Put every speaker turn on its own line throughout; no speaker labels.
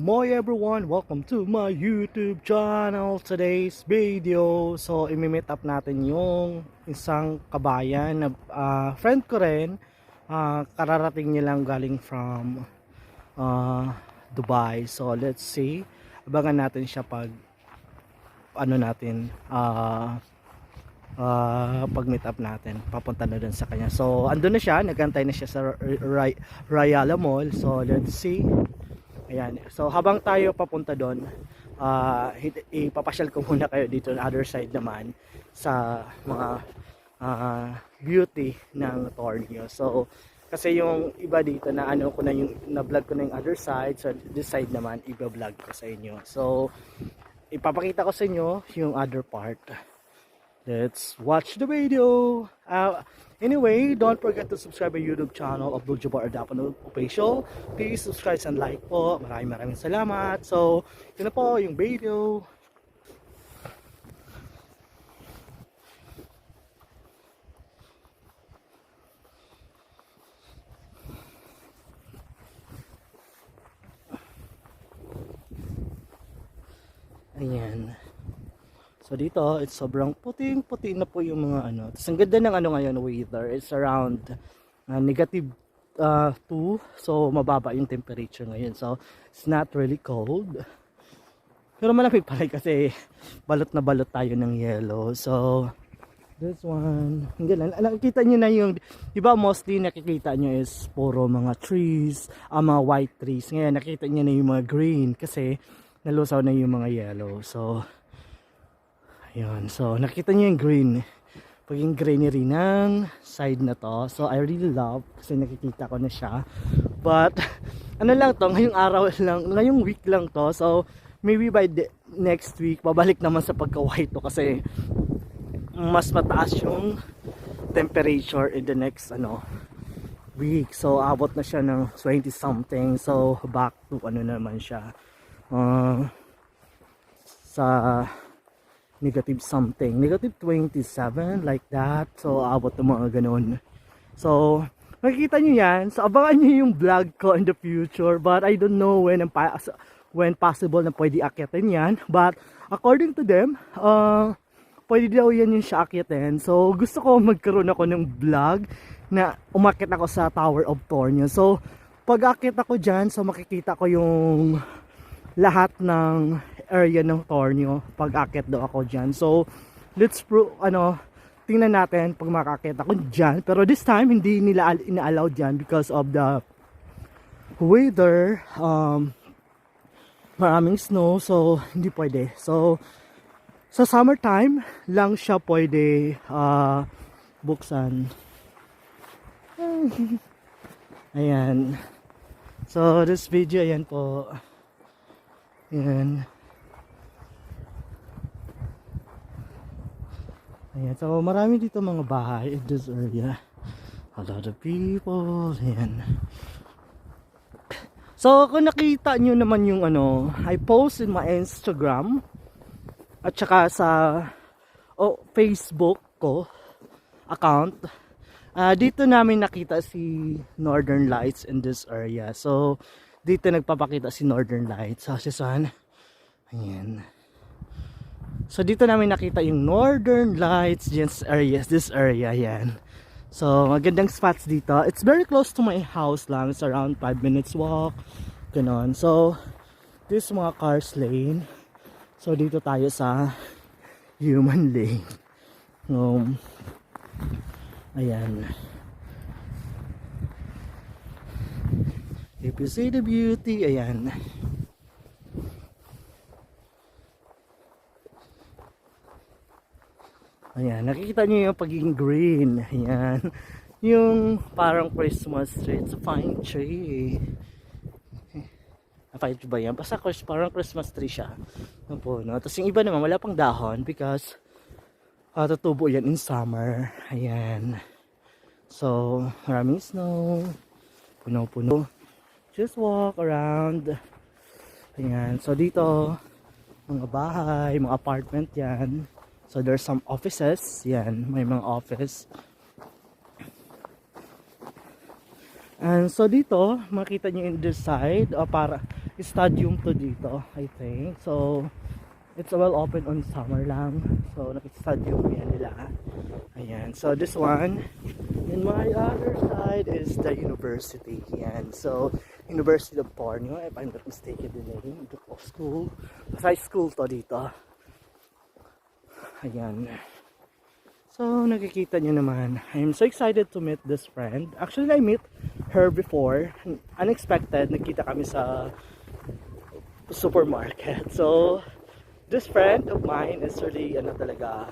Moy everyone, welcome to my YouTube channel. Today's video, so imi-meet up natin yung isang kabayan na friend ko rin. Kararating niya lang galing from Dubai. So let's see, abangan natin siya pag pag meet up natin, papunta na dun sa kanya. So andun na siya, nagantay na siya sa Rayala Mall. So let's see. Ayan, so habang tayo papunta doon, ipapasyal ko muna kayo dito on other side naman sa mga beauty ng Tornio. So kasi yung iba dito na ko na yung na-vlog ko na yung other side, so this side naman i-vlog ko sa inyo. So ipapakita ko sa inyo yung other part. Let's watch the video. Anyway, don't forget to subscribe my YouTube channel, Abdul Jabbar Ardapano Official. Please subscribe and like po. Maraming salamat. So, yun na po yung video. Ayan. So dito, it's sobrang puting-puti na po yung mga ano. Tapos ang ganda ng ngayon weather. It's around negative 2. So mababa yung temperature ngayon. So it's not really cold. Pero malamig pa rin kasi balot na balot tayo ng yellow. So this one, nakikita nyo na yung, diba mostly nakikita nyo is puro mga trees, mga white trees. Ngayon nakikita nyo na yung mga green kasi nalusaw na yung mga yellow. So ayun, so nakita niyo yung green, paging greenery ng side na to. So I really love kasi nakikita ko na siya. But ano lang to, ngayong araw lang, ngayong week lang to. So maybe by the next week babalik naman sa pagka-white to kasi mas mataas yung temperature in the next week. So abot na siya ng 20 something. So back to naman siya sa negative something, negative 27 like that. So abot ng mga ganun. So makikita nyo yan. So abangan nyo yung vlog ko in the future, but I don't know when possible na pwede akyatin yan. But according to them, pwede daw yan yung siya akyatin. So gusto ko magkaroon ako ng vlog na umakyat ako sa Tower of Tornio. So pag akyat ako dyan, so makikita ko yung lahat ng area ng Tornio pag akyat daw ako dyan. So let's tingnan natin pag makakyat ako dyan. Pero this time hindi nila ina-allow dyan because of the weather. Maraming snow, so hindi pwede. So sa summertime lang siya pwede buksan. Ayan, so this video, ayan po. Ayan. Ayan, so marami dito mga bahay in this area. A lot of people. Ayan. So kung nakita nyo naman yung I post in my Instagram at saka sa Facebook ko account. Dito namin nakita si Northern Lights in this area. So dito nagpapakita si Northern Lights. Ayan. So dito namin nakita yung Northern Lights this area, yan. So magandang spots dito. It's very close to my house lang. It's around 5 minutes walk. Ganon. So this mga cars lane. So dito tayo sa human lane. Ayan. If you see the beauty, ayan. Ayan, nakikita niyo yung pagiging green. Ayan. Yung parang Christmas tree. It's a fine tree. Fine tree ba yan? Basta parang Christmas tree siya. Tapos yung iba naman wala pang dahon because tutubo yan in summer. Ayan. So maraming snow. Puno-puno. Just walk around. Ayan. So dito mga bahay, mga apartment yan. So there's some offices. Yan, may mga office. And so dito, makita nyo in this side, stadium to dito, I think. So, it's well open on summer lang. So, naka-stadium yan nila. Ayan. So, this one. And my other side is the university. Ayan. So, University of Borneo, if I'm not mistaken the name of school. High school to dito. Ayan. So, nakikita nyo naman. I'm so excited to meet this friend. Actually, I met her before. Unexpected. Nakita kami sa supermarket. So, this friend of mine is really, ano talaga,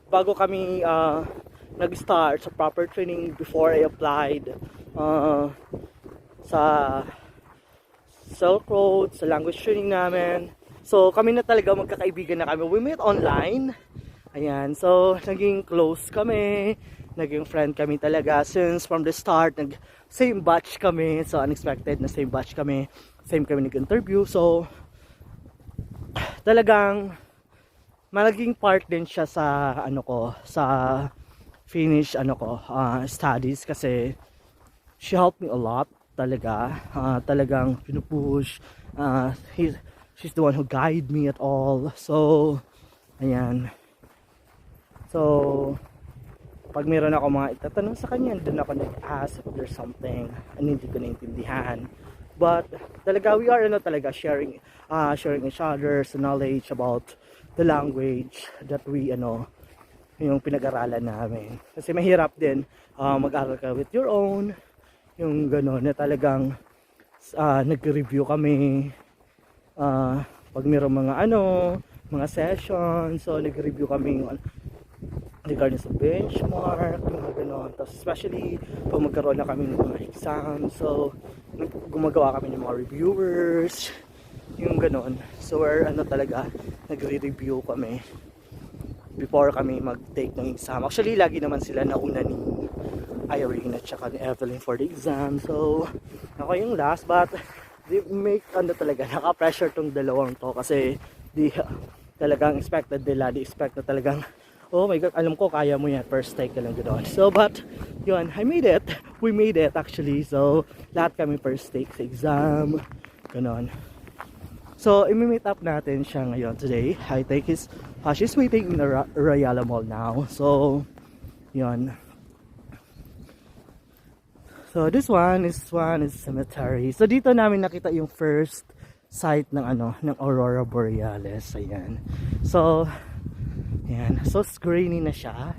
bago kami nag-start sa proper training before I applied sa Silk Road, sa language training namin. So, kami na talaga magkakaibigan na kami. We met online. Ayan. So, naging close kami. Naging friend kami talaga. Since from the start, same batch kami. So, unexpected na same batch kami. Same kami nag-interview. So, talagang malaging part din siya sa, sa finish, studies. Kasi, she helped me a lot talaga. Talagang pinupush. She's the one who guided me at all. So, ayan. So, pag meron ako mga itatanong sa kanya, doon ako nag-ask if there's something hindi ko naintindihan. But, talaga, we are sharing each other's knowledge about the language that we, yung pinag-aralan namin. Kasi mahirap din mag-aral ka with your own. Yung gano'n, na talagang nag-review kami. Pag mayroong mga session, so nag-review kami regarding sa benchmark, mga gano'n. Tapos especially pag magkaroon na kami ng mga exam, so gumagawa kami ng mga reviewers, yung gano'n. So we're talaga, nagre-review kami before kami mag-take ng exam. Actually, lagi naman sila nauna ni Irene at saka ni Evelyn for the exam. So ako yung last, but they make talaga, naka-pressure tong dalawang to kasi talagang expected nila, they expect na talagang, oh my god, alam ko kaya mo yan, first take ka lang gano'n. So but yun, I made it, we made it actually. So lahat kami first take sa exam, gano'n. So imi-meet up natin siya ngayon today. I think she's waiting in the Royal Mall now. So yun. So this one is cemetery. So dito namin nakita yung first sight ng ng Aurora Borealis. Ayan. So ayan. So grainy na siya.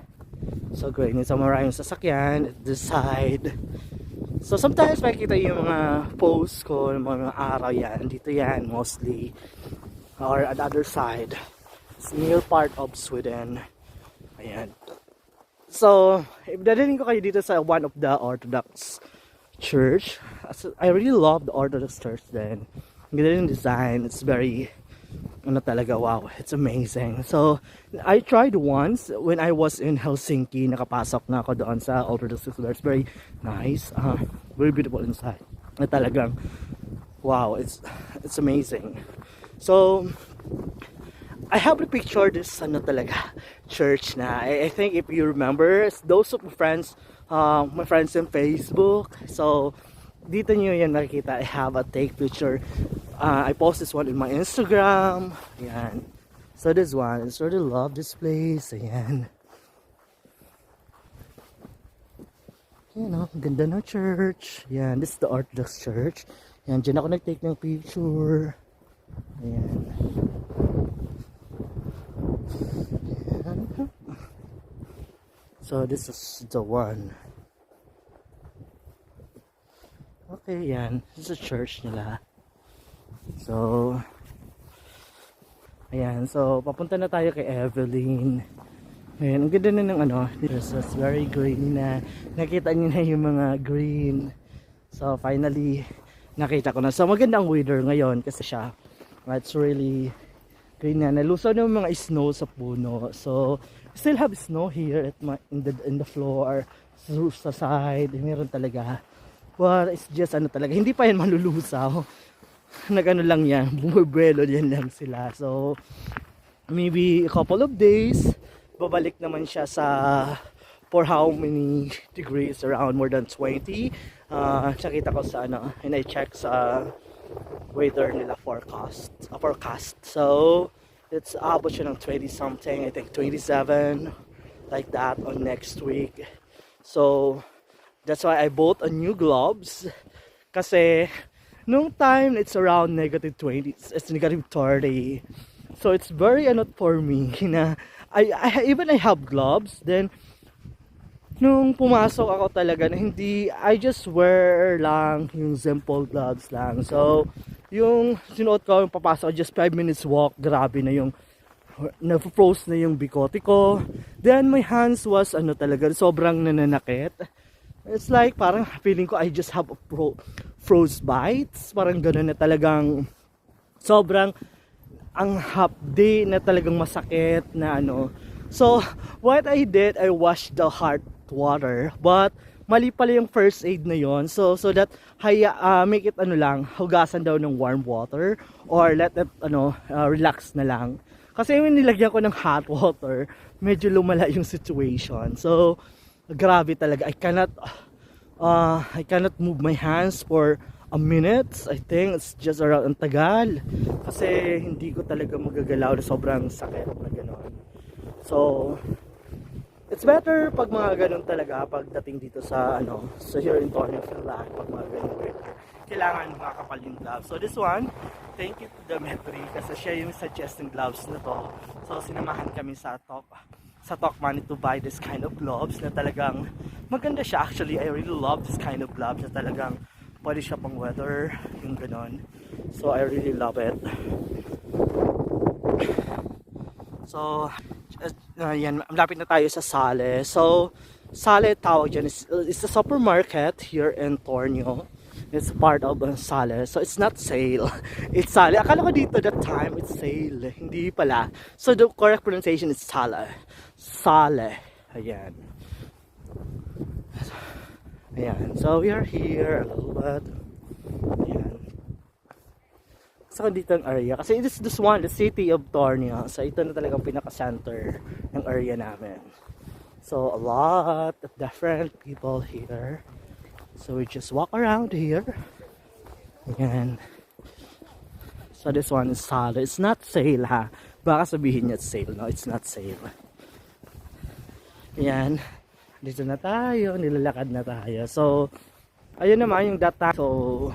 So grainy. So maraming sasakyan at this side. So sometimes makikita yung mga posts ko, mga araw yan. Dito yan mostly. Or at the other side. It's near part of Sweden. Ayan. So, dadaling ko kayo dito sa one of the Orthodox church. I really love the Orthodox church then. Ang ganda yung design. It's very, talaga, wow. It's amazing. So, I tried once when I was in Helsinki. Nakapasok na ako doon sa Orthodox church. It's very nice. Very beautiful inside. Talagang, wow. It's amazing. So, I have to picture this talaga church na. I think if you remember, those of my friends in Facebook. So dito nyo yan nakikita. I have a take picture. I post this one in my Instagram. Ayan. So this one, I sort of love this place. Ayan. Ganda ng church. Ayan, this is the Orthodox church. Ayan, dyan ako nag-take ng picture. Ayan. So this is the one. Okay, yan. This is a church nila. So ayan. So papunta na tayo kay Evelyn. Ayan, ang ganda na ng this is very green na. Nakita niyo na yung mga green. So finally nakita ko na. So magandang weather ngayon kasi siya. It's really green na. Nalusaw na yung mga snow sa puno. So still have snow here at in the floor, sa side. Meron talaga. But it's just talaga, hindi pa yan malulusaw. Lang yan, bumubuelo yan lang sila. So maybe a couple of days babalik naman siya sa for how many degrees, around more than 20. Nakita ko sa ano, and I check sa weather nila forecast. So it's abot siya ng 20 something, I think 27, like that on next week. So that's why I bought a new gloves, kasi nung time it's around negative 20, it's negative 30. So it's very ano for me na I have gloves. Then nung pumasok ako talaga na hindi, I just wear lang yung simple gloves lang. So yung sinuot ko, yung papasok, just 5 minutes walk, grabe na yung na-froze na yung bikote ko. Then my hands was ano talaga, sobrang nananakit. It's like parang feeling ko I just have a froze bites, parang gano'n na talagang sobrang ang half day na talagang masakit na ano. So what I did, I washed the hot water, but mali pala yung first aid na yon. So that make it ano lang, hugasan daw ng warm water or let it relax na lang. Kasi yung nilagyan ko ng hot water, medyo lumala yung situation. So grabe talaga, I cannot move my hands for a minute. I think it's just around ang tagal, kasi hindi ko talaga magagalaw, sobrang sakit na gano'n. So it's better pag mga ganun talaga, pagdating dito sa sa here in Tornio, pag mga ganun kailangan makakapal yung gloves. So this one, thank you to the Metri, kasi siya yung suggesting gloves na to. So sinamahan kami sa Tokman to buy this kind of gloves na talagang maganda siya. Actually, I really love this kind of gloves na talagang pwede siya pang weather, yung ganon. So I really love it. So yan, malapit na tayo sa Sale. So Sale tawag dyan, it's a supermarket here in Tornio. It's part of Sale. So it's not sale, it's Sale. Akala ko dito that time it's sale, hindi pala. So the correct pronunciation is Sale. Sale. Ayan. Ayan. So we are here a little bit. Ayan. So dito ang area, kasi this one, the city of Tornio. So ito na talagang pinaka-center ng area namin. So a lot of different people here. So we just walk around here. Ayan. So this one is Sale. It's not sale ha. Baka sabihin niya it's sale. No, it's not sale. Ayan. Dito na tayo. Nilalakad na tayo. So ayun naman yung data. So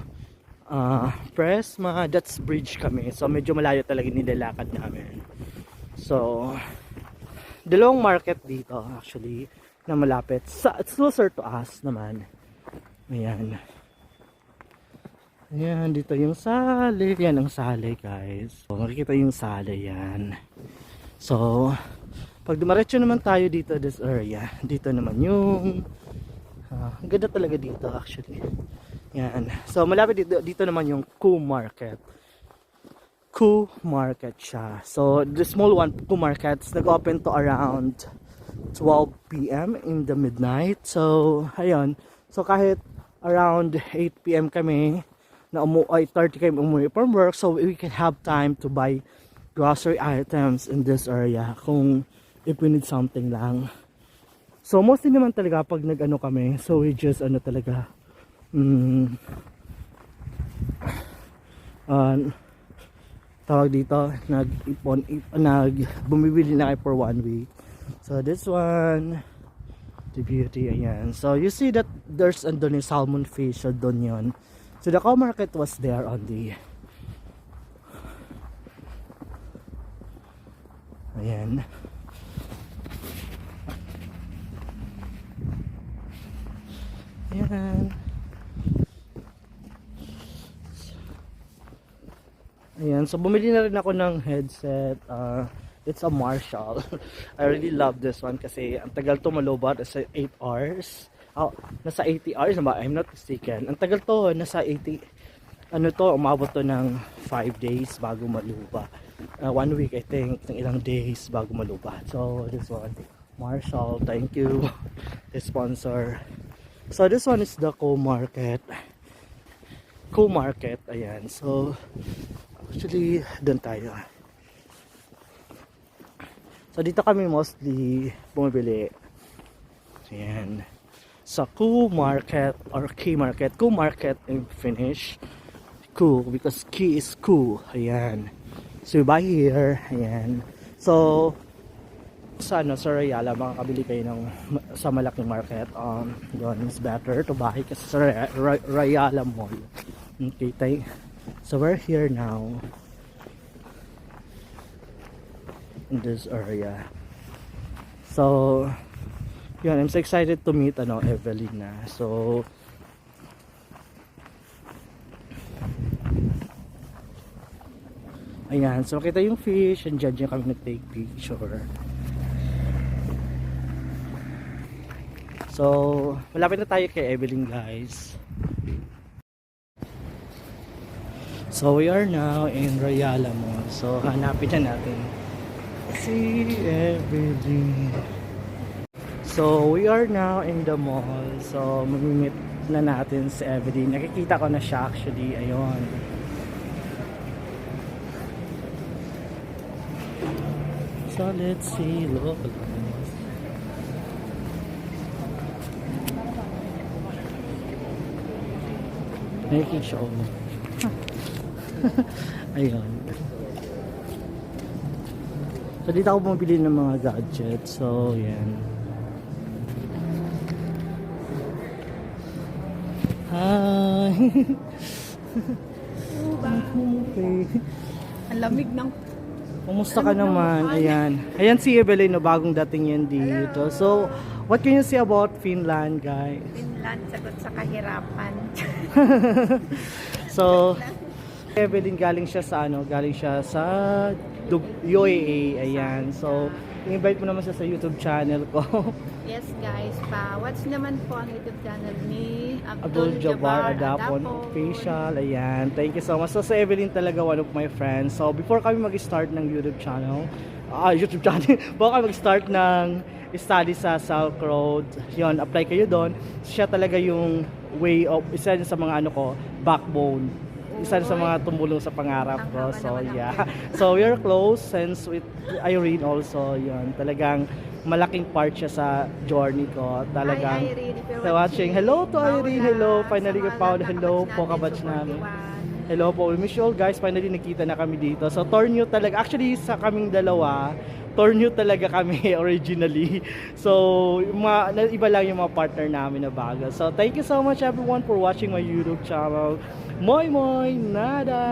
Presma, that's bridge kami. So medyo malayo talaga nilalakad namin. So dalawang market dito actually na malapit. It's closer to us naman. Ayan. Ayan, dito yung Sale. Yan ang Sale, guys. So makikita yung Sale yan. So pag dumaretso naman tayo dito this area, dito naman yung ganda talaga dito actually. Yan. So malapit dito naman yung Koo Market. Koo Market siya. So the small one, Koo Markets, nag-open to around 12 PM in the midnight. So ayun. So kahit around 8 PM kami na 30 kami umuwi from work, so we can have time to buy grocery items in this area kung if we need something lang. So mostly naman talaga pag nag-ano kami, so we just talaga tawag dito, bumibili na kayo for 1 week. So this one, the beauty, ayan. So you see that there's andun yung salmon fish, so doon yun. So the Koo Market was there on the ayan. Ayan. Ayan, so bumili na rin ako ng headset. It's a Marshall. I really love this one kasi ang tagal to malobot. It's 8 hours. Oh, nasa 80 hours na ba? I'm not mistaken. Ang tagal to, nasa 80. Umabot to ng 5 days bago maluba. 1 week I think, ng ilang days bago maluba. So this one, Marshall, thank you, the sponsor. So this one is the Koo Market. Koo Market, ayan. So actually, doon tayo. So dito kami mostly bumibili. Ayan. Sa Ku Market or K Market. Ku Market in Finnish. Ku because Ki is Ku. Ayan. So buy here. Ayan. So sa Rayala makakabili kayo ng sa malaking market. Yun is better to buy kasi sa Rayala Mall. Okay, so we're here now in this area. So yun, I'm so excited to meet Evelina. So ayan, so makita yung fish and dyan kami nag-take picture. So malapit na tayo kay Evelyn, guys. So we are now in Rayala Mall. So hanapin na natin si Evelyn. So we are now in the mall. So mamimit na natin si Evelyn. Nakikita ko na siya actually. Ayun. So let's see. Look. Making show. Ayun. So dito ako bumibili ng mga gadgets. So yan. Hi. Okay.
Ang lamig ng...
Kumusta ka naman? Ayan. Ayan si Evelyn, no, bagong dating yan dito. So, what can you say about Finland, guys?
Finland, sagot sa kahirapan.
So, Evelyn galing siya sa UAE. Ayan. So, invite mo naman siya sa YouTube channel ko.
Yes guys, watch naman po ang YouTube channel ni
Abdul Jabbar Adapon Official. Ayan. Thank you so much. So, si Evelyn talaga one of my friends. So, before kami mag-start ng YouTube channel, baka kami mag-start ng study sa Silk Road, yun, apply kayo doon. Siya talaga yung isa sa mga backbone. Isa sa mga tumulong sa pangarap ko. So, yeah. So, we are close since with Irene also. Yun, talagang malaking part siya sa journey ko. Talagang,
hi Irene, if you're
watching. Hello to Irene. Hello. Finally, we found. Hello po, kabatch namin. Hello po. We miss you all, guys. Finally, nakita na kami dito. So, Tornio talaga. Actually, sa kaming dalawa, Tornio talaga kami originally. So, iba lang yung mga partner namin na bago. So, thank you so much everyone for watching my YouTube channel. Moi moi nada!